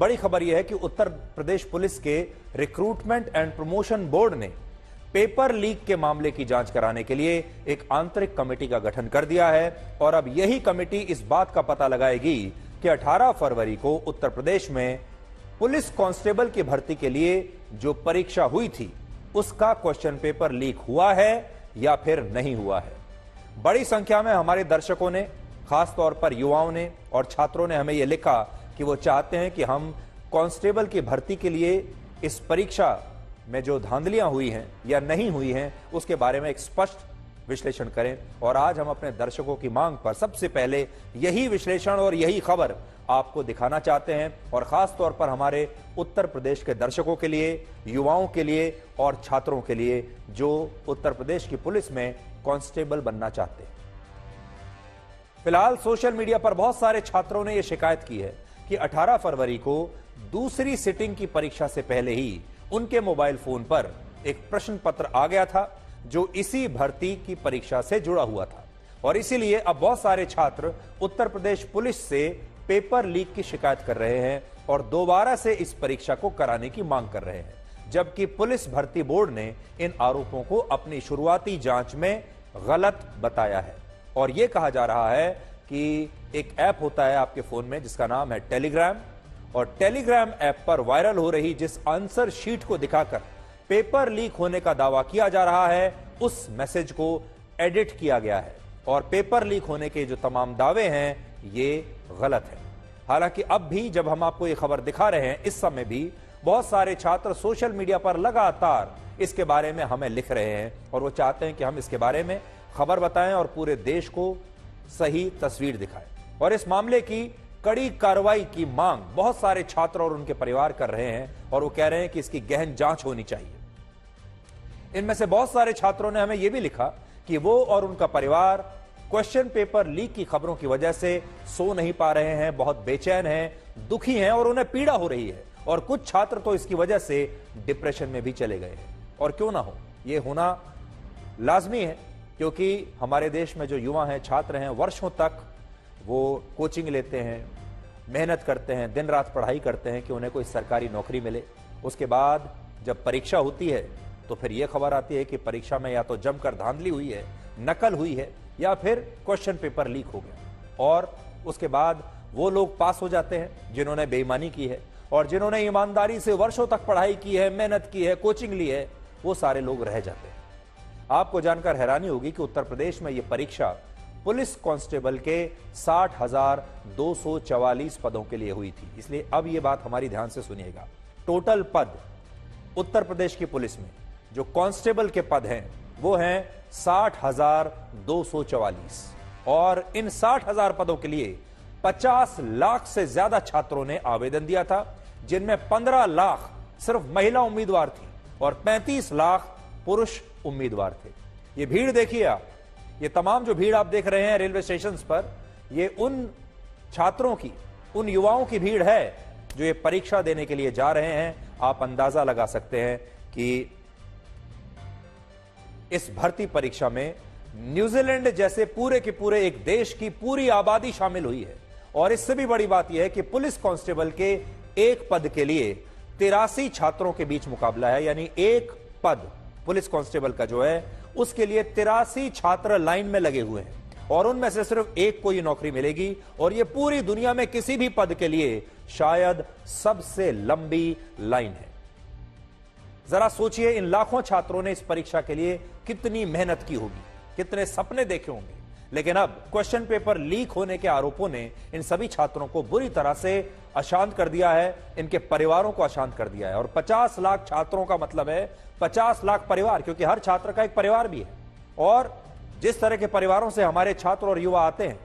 बड़ी खबर यह है कि उत्तर प्रदेश पुलिस के रिक्रूटमेंट एंड प्रमोशन बोर्ड ने पेपर लीक के मामले की जांच कराने के लिए एक आंतरिक कमेटी का गठन कर दिया है और अब यही कमेटी इस बात का पता लगाएगी कि 18 फरवरी को उत्तर प्रदेश में पुलिस कांस्टेबल की भर्ती के लिए जो परीक्षा हुई थी उसका क्वेश्चन पेपर लीक हुआ है या फिर नहीं हुआ है। बड़ी संख्या में हमारे दर्शकों ने, खासतौर पर युवाओं ने और छात्रों ने हमें यह लिखा कि वो चाहते हैं कि हम कांस्टेबल की भर्ती के लिए इस परीक्षा में जो धांधलियां हुई हैं या नहीं हुई हैं उसके बारे में एक स्पष्ट विश्लेषण करें। और आज हम अपने दर्शकों की मांग पर सबसे पहले यही विश्लेषण और यही खबर आपको दिखाना चाहते हैं और खास तौर पर हमारे उत्तर प्रदेश के दर्शकों के लिए, युवाओं के लिए और छात्रों के लिए जो उत्तर प्रदेश की पुलिस में कांस्टेबल बनना चाहते हैं। फिलहाल सोशल मीडिया पर बहुत सारे छात्रों ने यह शिकायत की है कि 18 फरवरी को दूसरी सिटिंग की परीक्षा से पहले ही उनके मोबाइल फोन पर एक प्रश्न पत्र आ गया था जो इसी भर्ती की परीक्षा से जुड़ा हुआ था और इसीलिए अब बहुत सारे छात्र उत्तर प्रदेश पुलिस से पेपर लीक की शिकायत कर रहे हैं और दोबारा से इस परीक्षा को कराने की मांग कर रहे हैं, जबकि पुलिस भर्ती बोर्ड ने इन आरोपों को अपनी शुरुआती जांच में गलत बताया है। और यह कहा जा रहा है कि एक ऐप होता है आपके फोन में जिसका नाम है टेलीग्राम, और टेलीग्राम ऐप पर वायरल हो रही जिस आंसर शीट को दिखाकर पेपर लीक होने का दावा किया जा रहा है उस मैसेज को एडिट किया गया है और पेपर लीक होने के जो तमाम दावे हैं ये गलत है। हालांकि अब भी जब हम आपको ये खबर दिखा रहे हैं इस समय भी बहुत सारे छात्र सोशल मीडिया पर लगातार इसके बारे में हमें लिख रहे हैं और वो चाहते हैं कि हम इसके बारे में खबर बताएं और पूरे देश को सही तस्वीर दिखाएं। और इस मामले की कड़ी कार्रवाई की मांग बहुत सारे छात्र और उनके परिवार कर रहे हैं और वो कह रहे हैं कि इसकी गहन जांच होनी चाहिए। इनमें से बहुत सारे छात्रों ने हमें यह भी लिखा कि वो और उनका परिवार क्वेश्चन पेपर लीक की खबरों की वजह से सो नहीं पा रहे हैं, बहुत बेचैन हैं, दुखी हैं और उन्हें पीड़ा हो रही है और कुछ छात्र तो इसकी वजह से डिप्रेशन में भी चले गए हैं। और क्यों ना हो, यह होना लाजमी है क्योंकि हमारे देश में जो युवा हैं, छात्र हैं, वर्षों तक वो कोचिंग लेते हैं, मेहनत करते हैं, दिन रात पढ़ाई करते हैं कि उन्हें कोई सरकारी नौकरी मिले। उसके बाद जब परीक्षा होती है तो फिर यह खबर आती है कि परीक्षा में या तो जमकर धांधली हुई है, नकल हुई है या फिर क्वेश्चन पेपर लीक हो गया। और उसके बाद वो लोग पास हो जाते हैं जिन्होंने बेईमानी की है और जिन्होंने ईमानदारी से वर्षों तक पढ़ाई की है, मेहनत की है, कोचिंग ली है, वो सारे लोग रह जाते हैं। आपको जानकर हैरानी होगी कि उत्तर प्रदेश में यह परीक्षा पुलिस कांस्टेबल के 60,244 पदों के लिए हुई थी। इसलिए अब यह बात हमारी ध्यान से सुनिएगा। टोटल पद उत्तर प्रदेश की पुलिस में जो कांस्टेबल के पद हैं वो हैं 60,244 और इन 60,000 पदों के लिए 50 लाख से ज्यादा छात्रों ने आवेदन दिया था, जिनमें 15 लाख सिर्फ महिला उम्मीदवार थी और 35 लाख पुरुष उम्मीदवार थे। ये भीड़ देखिए आप, ये तमाम जो भीड़ आप देख रहे हैं रेलवे स्टेशन पर, ये उन छात्रों की, उन युवाओं की भीड़ है जो ये परीक्षा देने के लिए जा रहे हैं। आप अंदाजा लगा सकते हैं कि इस भर्ती परीक्षा में न्यूजीलैंड जैसे पूरे के पूरे एक देश की पूरी आबादी शामिल हुई है। और इससे भी बड़ी बात यह है कि पुलिस कांस्टेबल के एक पद के लिए 83 छात्रों के बीच मुकाबला है, यानी एक पद पुलिस कांस्टेबल का जो है उसके लिए 83 छात्र लाइन में लगे हुए हैं और उनमें से सिर्फ एक को ये नौकरी मिलेगी और ये पूरी दुनिया में किसी भी पद के लिए शायद सबसे लंबी लाइन है। जरा सोचिए, इन लाखों छात्रों ने इस परीक्षा के लिए कितनी मेहनत की होगी, कितने सपने देखे होंगे, लेकिन अब क्वेश्चन पेपर लीक होने के आरोपों ने इन सभी छात्रों को बुरी तरह से अशांत कर दिया है, इनके परिवारों को अशांत कर दिया है। और 50 लाख छात्रों का मतलब है 50 लाख परिवार, क्योंकि हर छात्र का एक परिवार भी है। और जिस तरह के परिवारों से हमारे छात्र और युवा आते हैं,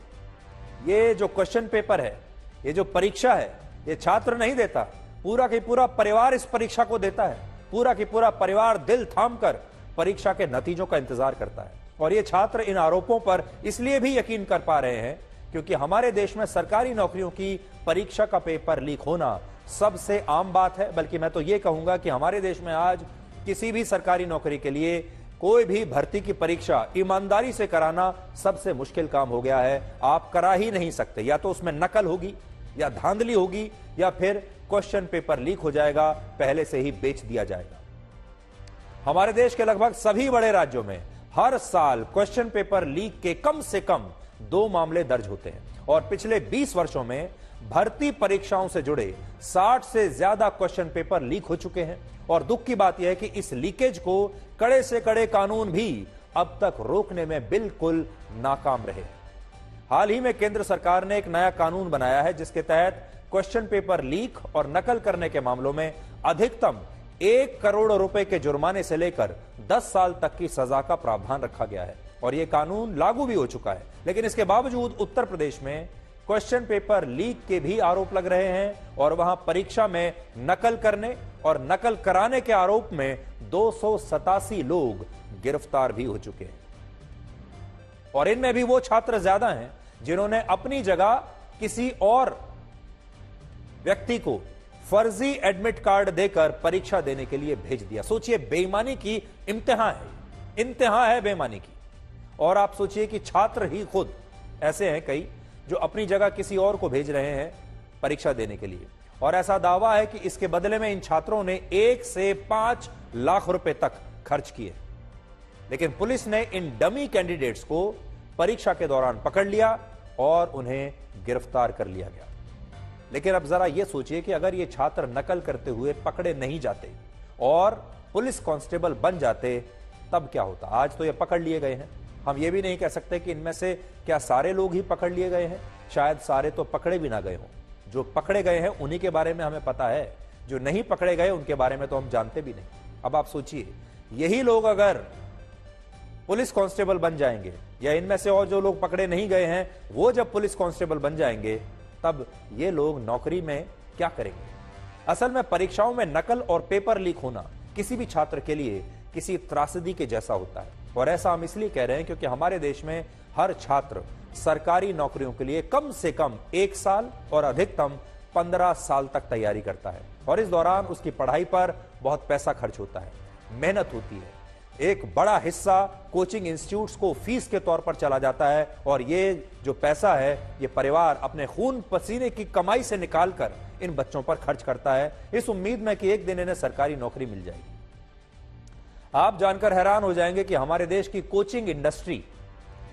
ये जो क्वेश्चन पेपर है, ये जो परीक्षा है, ये छात्र नहीं देता, पूरा का पूरा परिवार इस परीक्षा को देता है। पूरा की पूरा परिवार दिल थाम कर परीक्षा के नतीजों का इंतजार करता है। और ये छात्र इन आरोपों पर इसलिए भी यकीन कर पा रहे हैं क्योंकि हमारे देश में सरकारी नौकरियों की परीक्षा का पेपर लीक होना सबसे आम बात है। बल्कि मैं तो ये कहूंगा कि हमारे देश में आज किसी भी सरकारी नौकरी के लिए कोई भी भर्ती की परीक्षा ईमानदारी से कराना सबसे मुश्किल काम हो गया है। आप करा ही नहीं सकते, या तो उसमें नकल होगी या धांधली होगी या फिर क्वेश्चन पेपर लीक हो जाएगा, पहले से ही बेच दिया जाएगा। हमारे देश के लगभग सभी बड़े राज्यों में हर साल क्वेश्चन पेपर लीक के कम से कम 2 मामले दर्ज होते हैं और पिछले 20 वर्षों में भर्ती परीक्षाओं से जुड़े 60 से ज्यादा क्वेश्चन पेपर लीक हो चुके हैं। और दुख की बात यह है कि इस लीकेज को कड़े से कड़े कानून भी अब तक रोकने में बिल्कुल नाकाम रहे। हाल ही में केंद्र सरकार ने एक नया कानून बनाया है जिसके तहत क्वेश्चन पेपर लीक और नकल करने के मामलों में अधिकतम 1 करोड़ रुपए के जुर्माने से लेकर 10 साल तक की सजा का प्रावधान रखा गया है और यह कानून लागू भी हो चुका है। लेकिन इसके बावजूद उत्तर प्रदेश में क्वेश्चन पेपर लीक के भी आरोप लग रहे हैं और वहां परीक्षा में नकल करने और नकल कराने के आरोप में 287 लोग गिरफ्तार भी हो चुके हैं। और इनमें भी वो छात्र ज्यादा हैं जिन्होंने अपनी जगह किसी और व्यक्ति को फर्जी एडमिट कार्ड देकर परीक्षा देने के लिए भेज दिया। सोचिए, बेईमानी की इंतहा है बेईमानी की। और आप सोचिए कि छात्र ही खुद ऐसे हैं कई जो अपनी जगह किसी और को भेज रहे हैं परीक्षा देने के लिए। और ऐसा दावा है कि इसके बदले में इन छात्रों ने 1 से 5 लाख रुपए तक खर्च किए। लेकिन पुलिस ने इन डमी कैंडिडेट्स को परीक्षा के दौरान पकड़ लिया और उन्हें गिरफ्तार कर लिया गया। लेकिन अब जरा यह सोचिए कि अगर ये छात्र नकल करते हुए पकड़े नहीं जाते और पुलिस कांस्टेबल बन जाते तब क्या होता। आज तो ये पकड़ लिए गए हैं, हम ये भी नहीं कह सकते कि इनमें से क्या सारे लोग ही पकड़ लिए गए हैं, शायद सारे तो पकड़े भी ना गए हों। जो पकड़े गए हैं उन्हीं के बारे में हमें पता है, जो नहीं पकड़े गए उनके बारे में तो हम जानते भी नहीं। अब आप सोचिए, यही लोग अगर पुलिस कांस्टेबल बन जाएंगे या इनमें से और जो लोग पकड़े नहीं गए हैं वो जब पुलिस कांस्टेबल बन जाएंगे तब ये लोग नौकरी में क्या करेंगे। असल में परीक्षाओं में नकल और पेपर लीक होना किसी भी छात्र के लिए किसी त्रासदी के जैसा होता है। और ऐसा हम इसलिए कह रहे हैं क्योंकि हमारे देश में हर छात्र सरकारी नौकरियों के लिए कम से कम 1 साल और अधिकतम 15 साल तक तैयारी करता है और इस दौरान उसकी पढ़ाई पर बहुत पैसा खर्च होता है, मेहनत होती है। एक बड़ा हिस्सा कोचिंग इंस्टीट्यूट्स को फीस के तौर पर चला जाता है और ये जो पैसा है ये परिवार अपने खून पसीने की कमाई से निकालकर इन बच्चों पर खर्च करता है इस उम्मीद में कि एक दिन इन्हें सरकारी नौकरी मिल जाएगी। आप जानकर हैरान हो जाएंगे कि हमारे देश की कोचिंग इंडस्ट्री,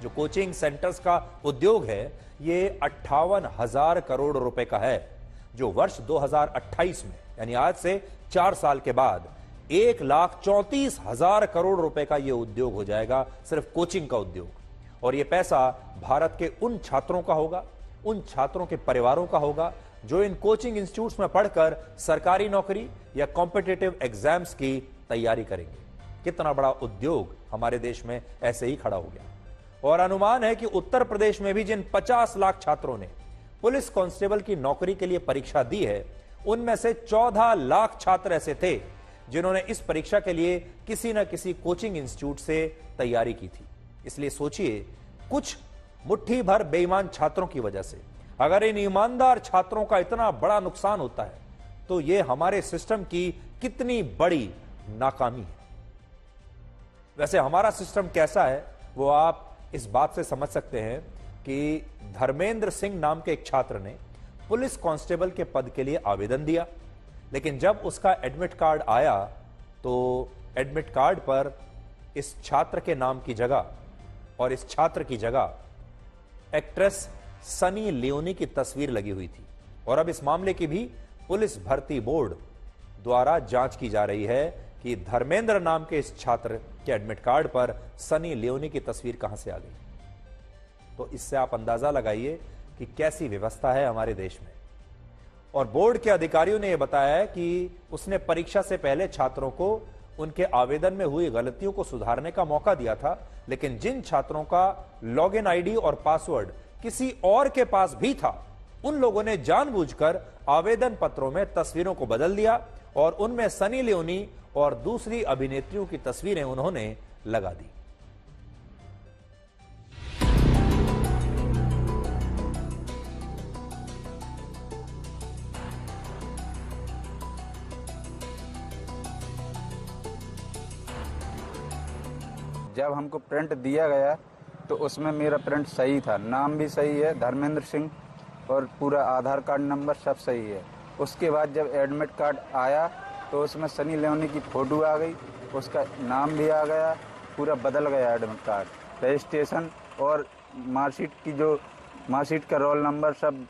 जो कोचिंग सेंटर्स का उद्योग है, ये 58,000 करोड़ रुपए का है, जो वर्ष 2028 में यानी आज से 4 साल के बाद 1,34,000 करोड़ रुपए का यह उद्योग हो जाएगा, सिर्फ कोचिंग का उद्योग। और यह पैसा भारत के उन छात्रों का होगा, उन छात्रों के परिवारों का होगा जो इन कोचिंग इंस्टीट्यूट्स में पढ़कर सरकारी नौकरी या कॉम्पिटिटिव एग्जाम्स की तैयारी करेंगे। कितना बड़ा उद्योग हमारे देश में ऐसे ही खड़ा हो गया। और अनुमान है कि उत्तर प्रदेश में भी जिन 50 लाख छात्रों ने पुलिस कांस्टेबल की नौकरी के लिए परीक्षा दी है, उनमें से 14 लाख छात्र ऐसे थे जिन्होंने इस परीक्षा के लिए किसी न किसी कोचिंग इंस्टीट्यूट से तैयारी की थी। इसलिए सोचिए, कुछ मुट्ठी भर बेईमान छात्रों की वजह से अगर इन ईमानदार छात्रों का इतना बड़ा नुकसान होता है तो यह हमारे सिस्टम की कितनी बड़ी नाकामी है। वैसे हमारा सिस्टम कैसा है वो आप इस बात से समझ सकते हैं कि धर्मेंद्र सिंह नाम के एक छात्र ने पुलिस कांस्टेबल के पद के लिए आवेदन दिया, लेकिन जब उसका एडमिट कार्ड आया तो एडमिट कार्ड पर इस छात्र के नाम की जगह और इस छात्र की जगह एक्ट्रेस सनी लियोनी की तस्वीर लगी हुई थी। और अब इस मामले की भी पुलिस भर्ती बोर्ड द्वारा जांच की जा रही है कि धर्मेंद्र नाम के इस छात्र के एडमिट कार्ड पर सनी लियोनी की तस्वीर कहां से आ गई। तो इससे आप अंदाजा लगाइए कि कैसी व्यवस्था है हमारे देश में। और बोर्ड के अधिकारियों ने यह बताया है कि उसने परीक्षा से पहले छात्रों को उनके आवेदन में हुई गलतियों को सुधारने का मौका दिया था, लेकिन जिन छात्रों का लॉगिन आईडी और पासवर्ड किसी और के पास भी था, उन लोगों ने जानबूझकर आवेदन पत्रों में तस्वीरों को बदल दिया और उनमें सनी लियोनी और दूसरी अभिनेत्रियों की तस्वीरें उन्होंने लगा दी। जब हमको प्रिंट दिया गया तो उसमें मेरा प्रिंट सही था, नाम भी सही है धर्मेंद्र सिंह और पूरा आधार कार्ड नंबर सब सही है। उसके बाद जब एडमिट कार्ड आया तो उसमें सनी लियोनी की फ़ोटो आ गई, उसका नाम भी आ गया, पूरा बदल गया एडमिट कार्ड। रजिस्ट्रेशन और मार्कशीट का रोल नंबर सब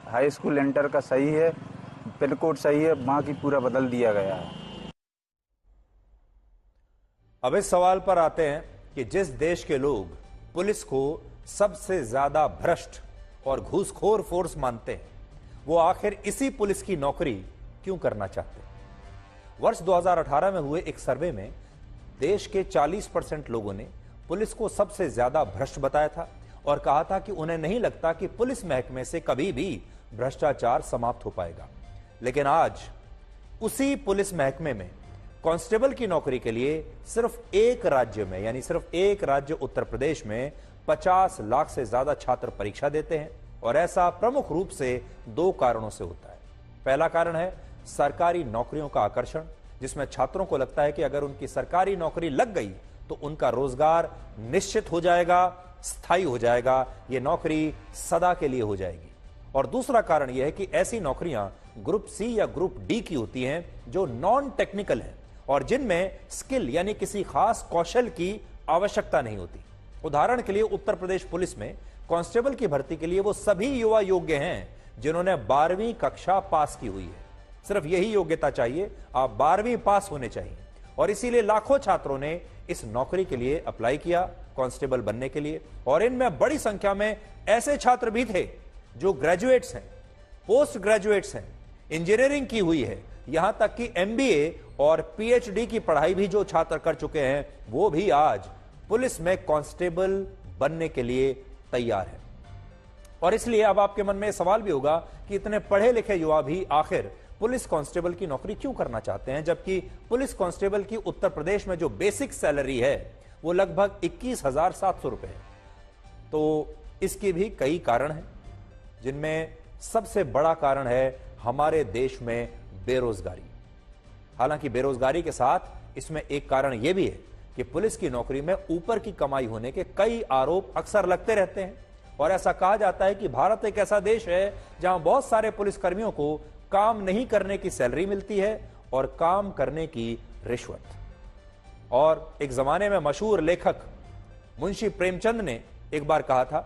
हाई स्कूल इंटर का सही है, पिन कोड सही है, बाकी पूरा बदल दिया गया है। अब इस सवाल पर आते हैं कि जिस देश के लोग पुलिस को सबसे ज्यादा भ्रष्ट और घूसखोर फोर्स मानते हैं, वो आखिर इसी पुलिस की नौकरी क्यों करना चाहते हैं। वर्ष 2018 में हुए एक सर्वे में देश के 40% लोगों ने पुलिस को सबसे ज्यादा भ्रष्ट बताया था और कहा था कि उन्हें नहीं लगता कि पुलिस महकमे से कभी भी भ्रष्टाचार समाप्त हो पाएगा। लेकिन आज उसी पुलिस महकमे में कांस्टेबल की नौकरी के लिए सिर्फ एक राज्य में, यानी सिर्फ एक राज्य उत्तर प्रदेश में 50 लाख से ज्यादा छात्र परीक्षा देते हैं। और ऐसा प्रमुख रूप से 2 कारणों से होता है। पहला कारण है सरकारी नौकरियों का आकर्षण, जिसमें छात्रों को लगता है कि अगर उनकी सरकारी नौकरी लग गई तो उनका रोजगार निश्चित हो जाएगा, स्थायी हो जाएगा, ये नौकरी सदा के लिए हो जाएगी। और दूसरा कारण यह है कि ऐसी नौकरियां ग्रुप सी या ग्रुप डी की होती हैं जो नॉन टेक्निकल है और जिनमें स्किल यानी किसी खास कौशल की आवश्यकता नहीं होती। उदाहरण के लिए उत्तर प्रदेश पुलिस में कांस्टेबल की भर्ती के लिए वो सभी युवा योग्य हैं जिन्होंने 12वीं कक्षा पास की हुई है। सिर्फ यही योग्यता चाहिए, आप 12वीं पास होने चाहिए। और इसीलिए लाखों छात्रों ने इस नौकरी के लिए अप्लाई किया कांस्टेबल बनने के लिए। और इनमें बड़ी संख्या में ऐसे छात्र भी थे जो ग्रेजुएट्स हैं, पोस्ट ग्रेजुएट्स हैं, इंजीनियरिंग की हुई है, यहां तक कि एमबीए और पीएचडी की पढ़ाई भी जो छात्र कर चुके हैं वो भी आज पुलिस में कांस्टेबल बनने के लिए तैयार है। और इसलिए अब आपके मन में सवाल भी होगा कि इतने पढ़े लिखे युवा भी आखिर पुलिस कांस्टेबल की नौकरी क्यों करना चाहते हैं, जबकि पुलिस कांस्टेबल की उत्तर प्रदेश में जो बेसिक सैलरी है वो लगभग 21,700 रुपए है। तो इसके भी कई कारण हैं, जिनमें सबसे बड़ा कारण है हमारे देश में बेरोजगारी। हालांकि बेरोजगारी के साथ इसमें एक कारण यह भी है कि पुलिस की नौकरी में ऊपर की कमाई होने के कई आरोप अक्सर लगते रहते हैं। और ऐसा कहा जाता है कि भारत एक ऐसा देश है जहां बहुत सारे पुलिसकर्मियों को काम नहीं करने की सैलरी मिलती है और काम करने की रिश्वत। और एक जमाने में मशहूर लेखक मुंशी प्रेमचंद ने एक बार कहा था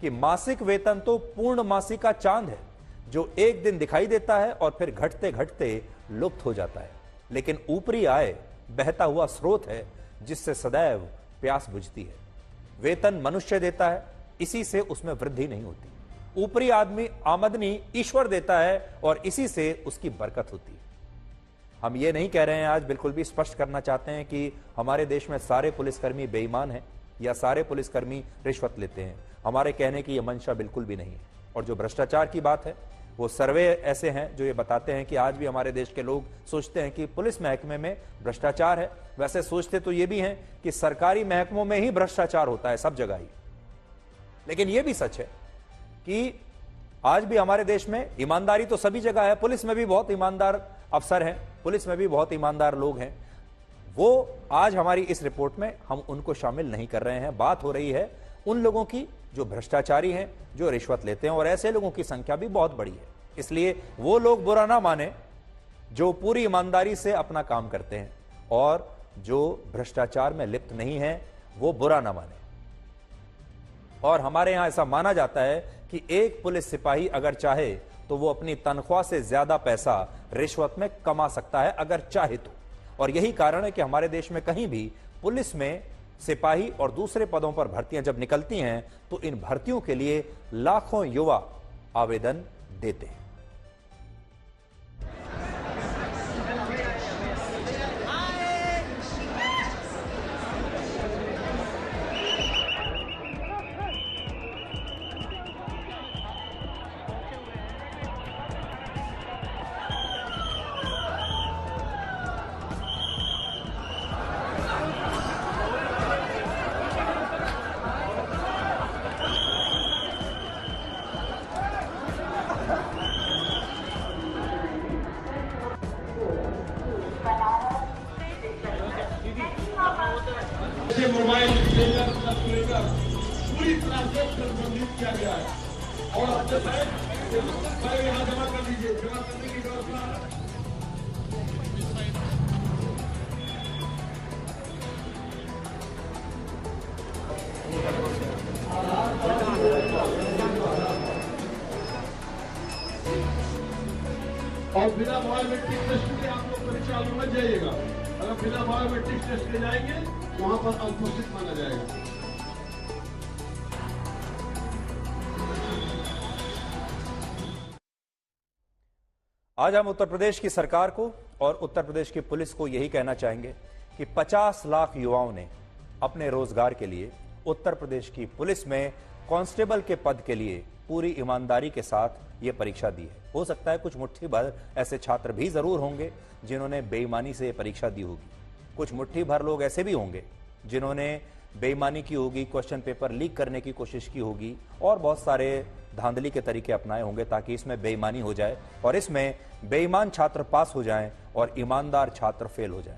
कि मासिक वेतन तो पूर्ण मासिक का चांद है जो एक दिन दिखाई देता है और फिर घटते घटते लुप्त हो जाता है, लेकिन ऊपरी आय बहता हुआ स्रोत है जिससे सदैव प्यास बुझती है। वेतन मनुष्य देता है, इसी से उसमें वृद्धि नहीं होती। ऊपरी आमदनी ईश्वर देता है और इसी से उसकी बरकत होती है। हम ये नहीं कह रहे हैं, आज बिल्कुल भी स्पष्ट करना चाहते हैं कि हमारे देश में सारे पुलिसकर्मी बेईमान हैं या सारे पुलिसकर्मी रिश्वत लेते हैं। हमारे कहने की यह मंशा बिल्कुल भी नहीं है। और जो भ्रष्टाचार की बात है, वो सर्वे ऐसे हैं जो ये बताते हैं कि आज भी हमारे देश के लोग सोचते हैं कि पुलिस महकमे में भ्रष्टाचार है। वैसे सोचते तो ये भी हैं कि सरकारी महकमों में ही भ्रष्टाचार होता है, सब जगह ही। लेकिन ये भी सच है कि आज भी हमारे देश में ईमानदारी तो सभी जगह है। पुलिस में भी बहुत ईमानदार अफसर हैं, पुलिस में भी बहुत ईमानदार लोग हैं। वो आज हमारी इस रिपोर्ट में हम उनको शामिल नहीं कर रहे हैं। बात हो रही है उन लोगों की जो भ्रष्टाचारी हैं, जो रिश्वत लेते हैं, और ऐसे लोगों की संख्या भी बहुत बड़ी है। इसलिए वो लोग बुरा ना माने जो पूरी ईमानदारी से अपना काम करते हैं, और जो भ्रष्टाचार में लिप्त नहीं है वो बुरा ना माने। और हमारे यहां ऐसा माना जाता है कि एक पुलिस सिपाही अगर चाहे तो वो अपनी तनख्वाह से ज्यादा पैसा रिश्वत में कमा सकता है, अगर चाहे तो। और यही कारण है कि हमारे देश में कहीं भी पुलिस में सिपाही और दूसरे पदों पर भर्तियां जब निकलती हैं तो इन भर्तियों के लिए लाखों युवा आवेदन देते हैं। मोबाइल लेकर पूरी तरह से प्रतिबंधित किया गया है। और यहाँ जमा कर दीजिए, जमा करने की व्यवस्था। और बिना बायोमेट्रिक टेस्ट के आप लोग परीक्षा में मत जाइएगा। अगर बिना बायोमेट्रिक टेस्ट के जाएंगे तो वहां पर अनुपस्थित माना जाएगा। आज हम उत्तर प्रदेश की सरकार को और उत्तर प्रदेश की पुलिस को यही कहना चाहेंगे कि 50 लाख युवाओं ने अपने रोजगार के लिए उत्तर प्रदेश की पुलिस में कांस्टेबल के पद के लिए पूरी ईमानदारी के साथ ये परीक्षा दी है। हो सकता है कुछ मुट्ठी भर ऐसे छात्र भी जरूर होंगे जिन्होंने बेईमानी से ये परीक्षा दी होगी, कुछ मुट्ठी भर लोग ऐसे भी होंगे जिन्होंने बेईमानी की होगी, क्वेश्चन पेपर लीक करने की कोशिश की होगी और बहुत सारे धांधली के तरीके अपनाए होंगे ताकि इसमें बेईमानी हो जाए और इसमें बेईमान छात्र पास हो जाएं और ईमानदार छात्र फेल हो जाएं।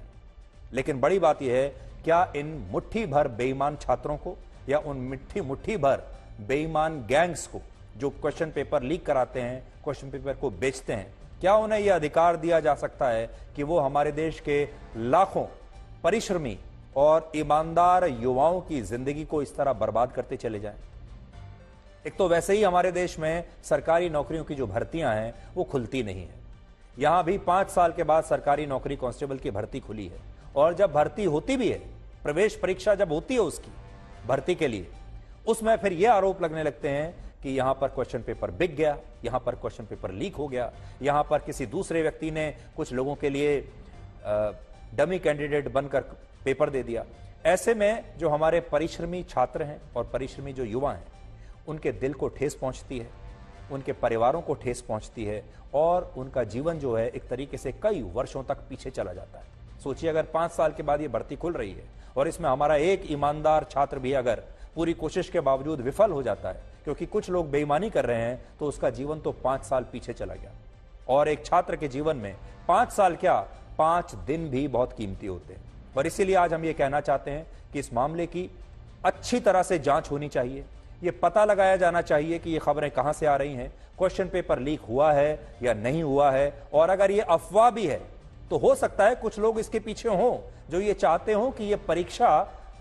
लेकिन बड़ी बात यह है, क्या इन मुट्ठी भर बेईमान छात्रों को या उन मुट्ठी भर बेईमान गैंग्स को जो क्वेश्चन पेपर लीक कराते हैं, क्वेश्चन पेपर को बेचते हैं, क्या उन्हें यह अधिकार दिया जा सकता है कि वो हमारे देश के लाखों परिश्रमी और ईमानदार युवाओं की जिंदगी को इस तरह बर्बाद करते चले जाएं? एक तो वैसे ही हमारे देश में सरकारी नौकरियों की जो भर्तियां हैं वो खुलती नहीं है। यहां भी 5 साल के बाद सरकारी नौकरी कांस्टेबल की भर्ती खुली है और जब भर्ती होती भी है, प्रवेश परीक्षा जब होती है उसकी भर्ती के लिए, उसमें फिर यह आरोप लगने लगते हैं कि यहां पर क्वेश्चन पेपर बिक गया, यहां पर क्वेश्चन पेपर लीक हो गया, यहां पर किसी दूसरे व्यक्ति ने कुछ लोगों के लिए डमी कैंडिडेट बनकर पेपर दे दिया। ऐसे में जो हमारे परिश्रमी छात्र हैं और परिश्रमी जो युवा हैं उनके दिल को ठेस पहुंचती है, उनके परिवारों को ठेस पहुंचती है और उनका जीवन जो है एक तरीके से कई वर्षों तक पीछे चला जाता है। सोचिए अगर 5 साल के बाद ये भर्ती खुल रही है और इसमें हमारा एक ईमानदार छात्र भी अगर पूरी कोशिश के बावजूद विफल हो जाता है क्योंकि कुछ लोग बेईमानी कर रहे हैं, तो उसका जीवन तो 5 साल पीछे चला गया। और एक छात्र के जीवन में 5 साल क्या, 5 दिन भी बहुत कीमती होते हैं। और इसीलिए आज हम ये कहना चाहते हैं कि इस मामले की अच्छी तरह से जांच होनी चाहिए। ये पता लगाया जाना चाहिए कि ये खबरें कहां से आ रही हैं, क्वेश्चन पेपर लीक हुआ है या नहीं हुआ है, और अगर ये अफवाह भी है तो हो सकता है कुछ लोग इसके पीछे हों जो ये चाहते हों कि ये परीक्षा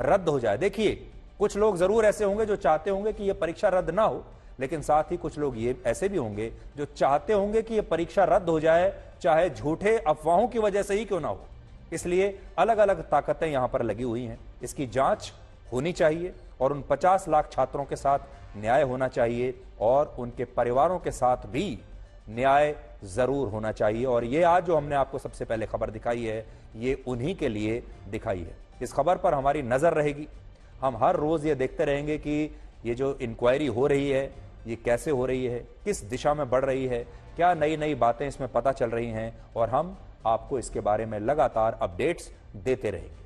रद्द हो जाए। देखिए, कुछ लोग जरूर ऐसे होंगे जो चाहते होंगे कि ये परीक्षा रद्द ना हो, लेकिन साथ ही कुछ लोग ये ऐसे भी होंगे जो चाहते होंगे कि ये परीक्षा रद्द हो जाए, चाहे झूठे अफवाहों की वजह से ही क्यों ना हो। इसलिए अलग अलग ताकतें यहां पर लगी हुई हैं। इसकी जांच होनी चाहिए और उन 50 लाख छात्रों के साथ न्याय होना चाहिए और उनके परिवारों के साथ भी न्याय जरूर होना चाहिए। और ये आज जो हमने आपको सबसे पहले खबर दिखाई है, ये उन्हीं के लिए दिखाई है। इस खबर पर हमारी नजर रहेगी। हम हर रोज ये देखते रहेंगे कि ये जो इंक्वायरी हो रही है ये कैसे हो रही है, किस दिशा में बढ़ रही है, क्या नई नई बातें इसमें पता चल रही हैं, और हम आपको इसके बारे में लगातार अपडेट्स देते रहेंगे।